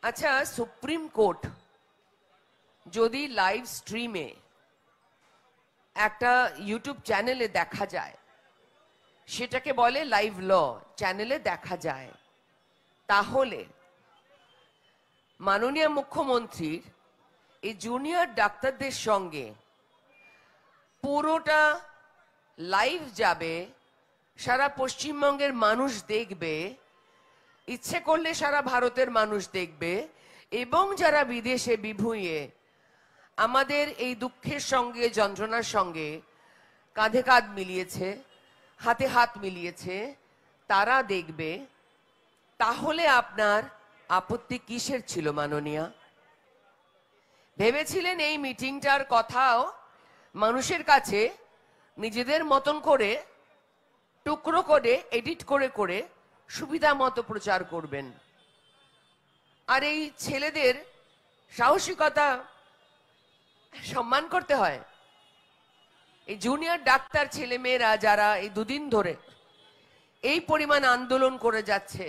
আচ্ছা, supreme court যদি live স্ট্রিমে একটা ইউটিউব চ্যানেলে দেখা যায়, সেটাকে বলে লাইভ ল, চ্যানেলে দেখা যায়, তাহলে মাননীয় মুখ্যমন্ত্রীর এই জুনিয়র ডাক্তারদের সঙ্গে পুরোটা লাইভ যাবে, সারা পশ্চিমবঙ্গের মানুষ দেখবে, ইচ্ছে করলে সারা ভারতের মানুষ দেখবে, এবং যারা বিদেশে বিভুঁইয়ে আমাদের এই দুঃখের সঙ্গে যন্ত্রণার সঙ্গে কাঁধে কাঁধ মিলিয়েছে, হাতে হাত মিলিয়েছে, তারা দেখবে। তাহলে আপনার আপত্তি কিসের ছিল মাননীয়া? ভেবেছিলেন এই মিটিংটার কথাও মানুষের কাছে নিজেদের মতন করে টুকরো করে এডিট করে করে সুবিধা মতো প্রচার করবেন। আর এই ছেলেদের সাহসিকতা সম্মান করতে হয়। এই জুনিয়র ডাক্তার ছেলে মেয়েরা যারা এই দুদিন ধরে এই পরিমাণ আন্দোলন করে যাচ্ছে,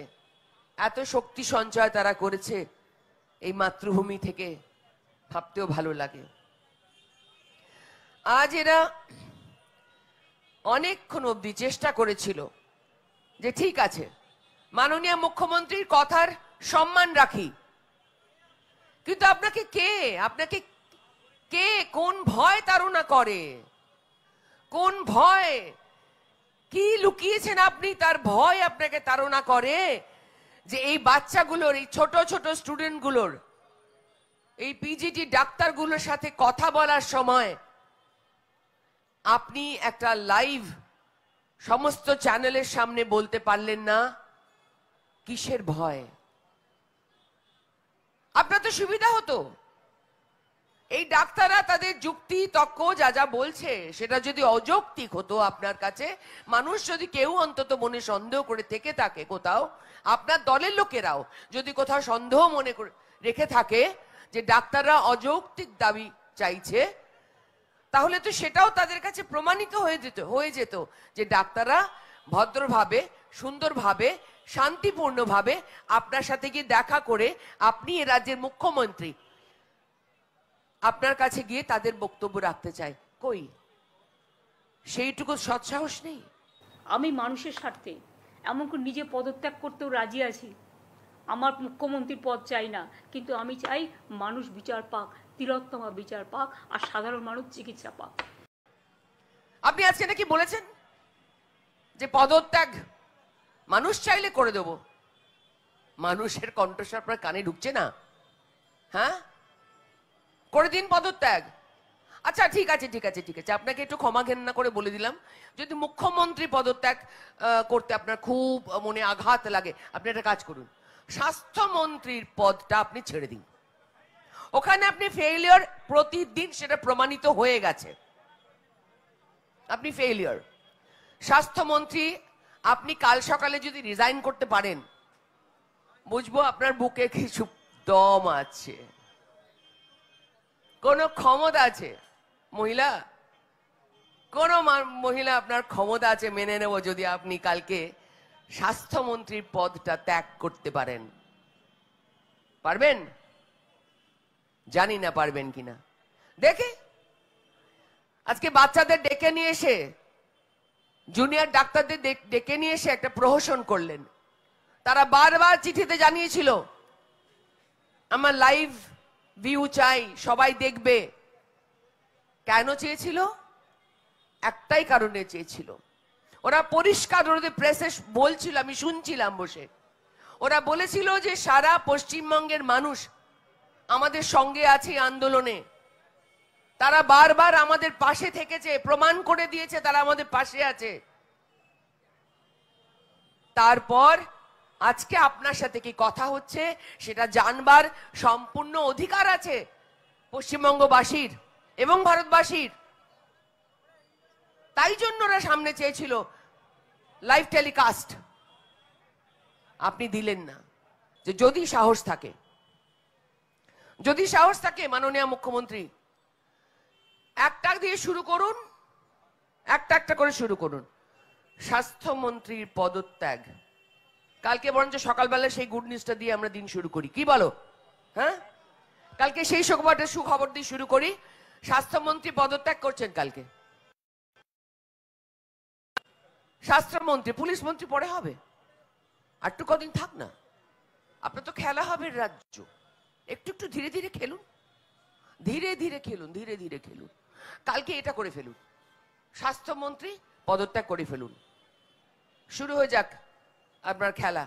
এত শক্তি সঞ্চয় তারা করেছে এই মাতৃভূমি থেকে, ভাবতেও ভালো লাগে। আজ এরা অনেকক্ষণ অবধি চেষ্টা করেছিল যে ঠিক আছে, মাননীয় মুখ্যমন্ত্রীর কথার সম্মান রাখি, কিন্তু আপনাকে কে কোন ভয় তাড়না করে, কোন ভয়, কি লুকিয়েছেন আপনি? তার ভয় আপনাকে তাড়না করে যে এই বাচ্চাগুলোর, এই ছোট ছোট স্টুডেন্টগুলোর, এই পিজিটি ডাক্তারগুলোর সাথে কথা বলার সময় আপনি একটা লাইভ সমস্ত চ্যানেলের সামনে বলতে পারলেন না। কিসের ভয়? আপনার তো সুবিধা হতো। এই ডাক্তাররা তাদের যুক্তি তর্ক যা যা বলছে সেটা যদি অযৌক্তিক হতো আপনার কাছে, মানুষ যদি কেউ অন্তত মনে সন্দেহ করে থেকে থাকে কোথাও, আপনার দলের লোকেরাও যদি কোথাও সন্দেহ মনে করে রেখে থাকে যে ডাক্তাররা অযৌক্তিক দাবি চাইছে, তাহলে তো সেটাও তাদের কাছে প্রমাণিত হয়ে যেত যে ডাক্তাররা ভদ্রভাবে, সুন্দরভাবে, শান্তিপূর্ণভাবে আপনার সাথে গিয়ে দেখা করে, আপনি এ রাজ্যের মুখ্যমন্ত্রী, আপনার কাছে গিয়ে তাদের বক্তব্য রাখতে চায়। কই সেইটুকু সৎসাহস নেই? আমি মানুষের স্বার্থে এমনকি নিজে পদত্যাগ করতেও রাজি আছি। আমার মুখ্যমন্ত্রীর পদ চাই না, কিন্তু আমি চাই মানুষ বিচার পাক, তিলোত্তমা বিচার পাক, আর সাধারণ মানুষ চিকিৎসা পাক। আপনি আজকে নাকি বলেছেন যে পদত্যাগ মানুষ চাইলে করে দেব। মানুষের কণ্ঠস্বর আপনার কানে ঢুকছে না? হ্যাঁ, করে দিন পদত্যাগ। আচ্ছা ঠিক আছে, আপনাকে একটু ক্ষমা ঘেন্না করে বলে দিলাম, যদি মুখ্যমন্ত্রী পদত্যাগ করতে আপনার খুব মনে আঘাত লাগে, আপনি একটা কাজ করুন, স্বাস্থ্যমন্ত্রীর পদটা আপনি ছেড়ে দিন। ওখানে আপনি ফেইলিওর, প্রতিদিন সেটা প্রমাণিত হয়ে গেছে, আপনি ফেইলিওর। স্বাস্থ্যমন্ত্রী আপনি কাল সকালে যদি রিজাইন করতে পারেন, বুঝবো আপনার বুকে কিছু দম আছে, কোন ক্ষমতা আছে। মহিলা, কোন মহিলা আপনার ক্ষমতা আছে, মেনে নেব যদি আপনি কালকে স্বাস্থ্যমন্ত্রীর পদটা ত্যাগ করতে পারেন। পারবেন? জানি না পারবেন কিনা। দেখে আজকে বাচ্চাদের ডেকে নিয়ে এসে, জুনিয়র ডাক্তারদের ডেকে নিয়ে এসে একটা প্রহসন করলেন। তারা বারবার চিঠিতে জানিয়েছিল আমার লাইভ ভিউ চাই, সবাই দেখবে। কেন চেয়েছিল? একটাই কারণে চেয়েছিল। ওরা পরিষ্কার ওদের প্রেসে বলছিল, আমি শুনছিলাম বসে, ওরা বলেছিল যে সারা পশ্চিমবঙ্গের মানুষ আমাদের সঙ্গে আছে আন্দোলনে, তারা বারবার আমাদের পাশে থেকেছে, প্রমাণ করে দিয়েছে তারা আমাদের পাশে আছে। তারপর আজকে আপনার সাথে কি কথা হচ্ছে সেটা জানবার সম্পূর্ণ অধিকার আছে পশ্চিমবঙ্গবাসীর এবং ভারতবাসীর। তাই জন্য ওরা সামনে চেয়েছিল লাইভ টেলিকাস্ট, আপনি দিলেন না। যে যদি সাহস থাকে মাননীয় মুখ্যমন্ত্রী, একটা দিয়ে শুরু করুন, একটা করে শুরু করুন। স্বাস্থ্যমন্ত্রীর পদত্যাগ, কালকে বরঞ্চ সকালবেলা সেই গুড নিউজটা দিয়ে আমরা দিন শুরু করি, কি বলো? হ্যাঁ, কালকে সেই সুখবর দিয়ে শুরু করি। স্বাস্থ্যমন্ত্রী পদত্যাগ করছেন কালকে। স্বাস্থ্যমন্ত্রী, পুলিশ মন্ত্রী পরে হবে, আর একটু কদিন থাক না। আপনার তো খেলা হবে রাজ্য, একটু একটু ধীরে ধীরে খেলুন, ধীরে ধীরে খেলুন, ধীরে ধীরে খেলুন। কালকে এটা করে ফেলুন, স্বাস্থ্যমন্ত্রী পদত্যাগ করে ফেলুন, শুরু হয়ে যাক আপনার খেলা।